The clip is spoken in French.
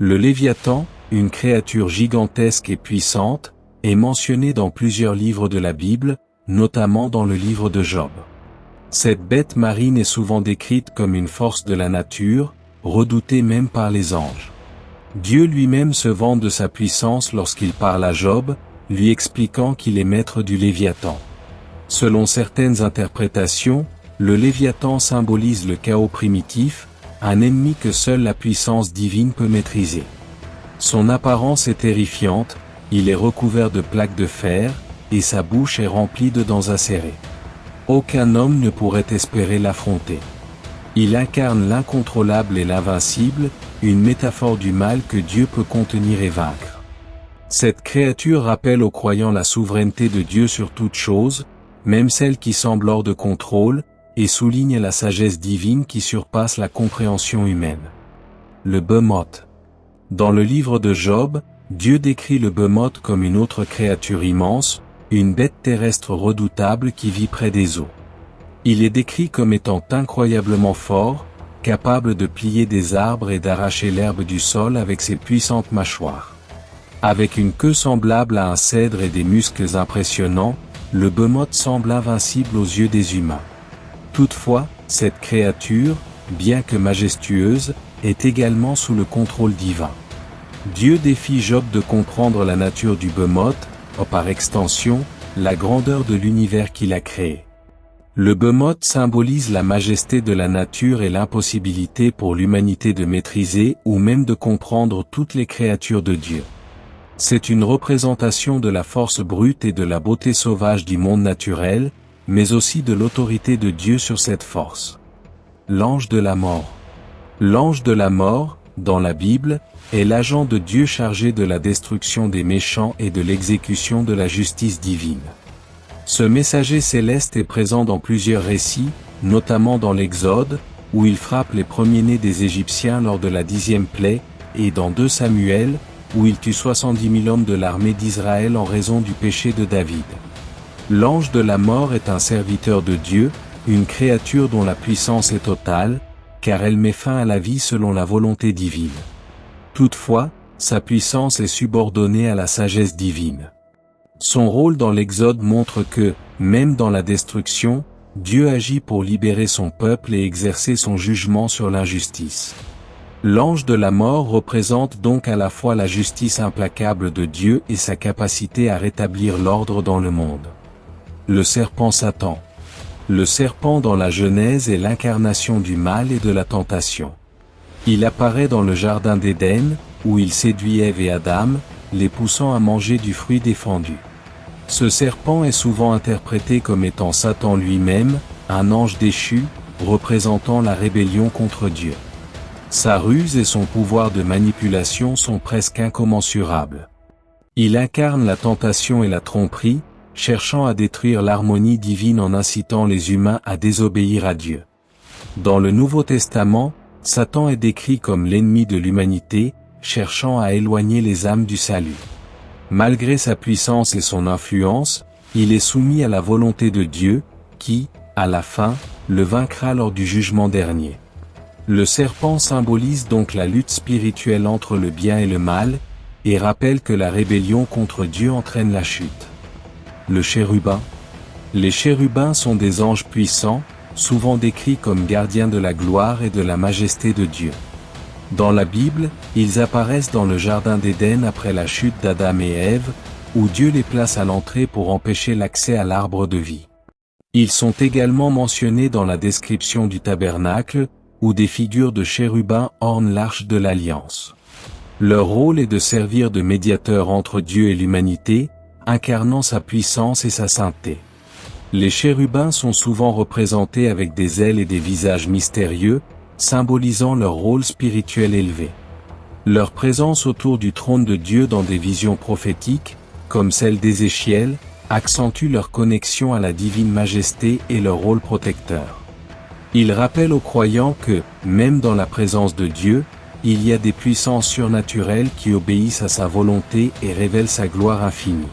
Le Léviathan, une créature gigantesque et puissante, est mentionné dans plusieurs livres de la Bible, notamment dans le livre de Job. Cette bête marine est souvent décrite comme une force de la nature, redoutée même par les anges. Dieu lui-même se vante de sa puissance lorsqu'il parle à Job, lui expliquant qu'il est maître du Léviathan. Selon certaines interprétations, le Léviathan symbolise le chaos primitif, un ennemi que seule la puissance divine peut maîtriser. Son apparence est terrifiante, il est recouvert de plaques de fer, et sa bouche est remplie de dents acérées. Aucun homme ne pourrait espérer l'affronter. Il incarne l'incontrôlable et l'invincible, une métaphore du mal que Dieu peut contenir et vaincre. Cette créature rappelle aux croyants la souveraineté de Dieu sur toute chose, même celle qui semble hors de contrôle, et souligne la sagesse divine qui surpasse la compréhension humaine. Le Behemoth. Dans le livre de Job, Dieu décrit le Behemoth comme une autre créature immense, une bête terrestre redoutable qui vit près des eaux. Il est décrit comme étant incroyablement fort, capable de plier des arbres et d'arracher l'herbe du sol avec ses puissantes mâchoires. Avec une queue semblable à un cèdre et des muscles impressionnants, le Behemoth semble invincible aux yeux des humains. Toutefois, cette créature, bien que majestueuse, est également sous le contrôle divin. Dieu défie Job de comprendre la nature du Behemoth, ou par extension, la grandeur de l'univers qu'il a créé. Le Behemoth symbolise la majesté de la nature et l'impossibilité pour l'humanité de maîtriser ou même de comprendre toutes les créatures de Dieu. C'est une représentation de la force brute et de la beauté sauvage du monde naturel, mais aussi de l'autorité de Dieu sur cette force. L'ange de la mort. L'ange de la mort, dans la Bible, est l'agent de Dieu chargé de la destruction des méchants et de l'exécution de la justice divine. Ce messager céleste est présent dans plusieurs récits, notamment dans l'Exode, où il frappe les premiers-nés des Égyptiens lors de la 10e plaie, et dans 2 Samuel, où il tue 70 000 hommes de l'armée d'Israël en raison du péché de David. L'ange de la mort est un serviteur de Dieu, une créature dont la puissance est totale, car elle met fin à la vie selon la volonté divine. Toutefois, sa puissance est subordonnée à la sagesse divine. Son rôle dans l'Exode montre que, même dans la destruction, Dieu agit pour libérer son peuple et exercer son jugement sur l'injustice. L'ange de la mort représente donc à la fois la justice implacable de Dieu et sa capacité à rétablir l'ordre dans le monde. Le serpent Satan. Le serpent dans la Genèse est l'incarnation du mal et de la tentation. Il apparaît dans le jardin d'Éden, où il séduit Ève et Adam, les poussant à manger du fruit défendu. Ce serpent est souvent interprété comme étant Satan lui-même, un ange déchu, représentant la rébellion contre Dieu. Sa ruse et son pouvoir de manipulation sont presque incommensurables. Il incarne la tentation et la tromperie, cherchant à détruire l'harmonie divine en incitant les humains à désobéir à Dieu. Dans le Nouveau Testament, Satan est décrit comme l'ennemi de l'humanité, cherchant à éloigner les âmes du salut. Malgré sa puissance et son influence, il est soumis à la volonté de Dieu, qui, à la fin, le vaincra lors du jugement dernier. Le serpent symbolise donc la lutte spirituelle entre le bien et le mal, et rappelle que la rébellion contre Dieu entraîne la chute. Le chérubin. Les chérubins sont des anges puissants, souvent décrits comme gardiens de la gloire et de la majesté de Dieu. Dans la Bible, ils apparaissent dans le jardin d'Éden après la chute d'Adam et Ève, où Dieu les place à l'entrée pour empêcher l'accès à l'arbre de vie. Ils sont également mentionnés dans la description du tabernacle, où des figures de chérubins ornent l'arche de l'Alliance. Leur rôle est de servir de médiateur entre Dieu et l'humanité, incarnant sa puissance et sa sainteté. Les chérubins sont souvent représentés avec des ailes et des visages mystérieux, symbolisant leur rôle spirituel élevé. Leur présence autour du trône de Dieu dans des visions prophétiques, comme celle d'Ézéchiel, accentue leur connexion à la divine majesté et leur rôle protecteur. Ils rappellent aux croyants que, même dans la présence de Dieu, il y a des puissances surnaturelles qui obéissent à sa volonté et révèlent sa gloire infinie.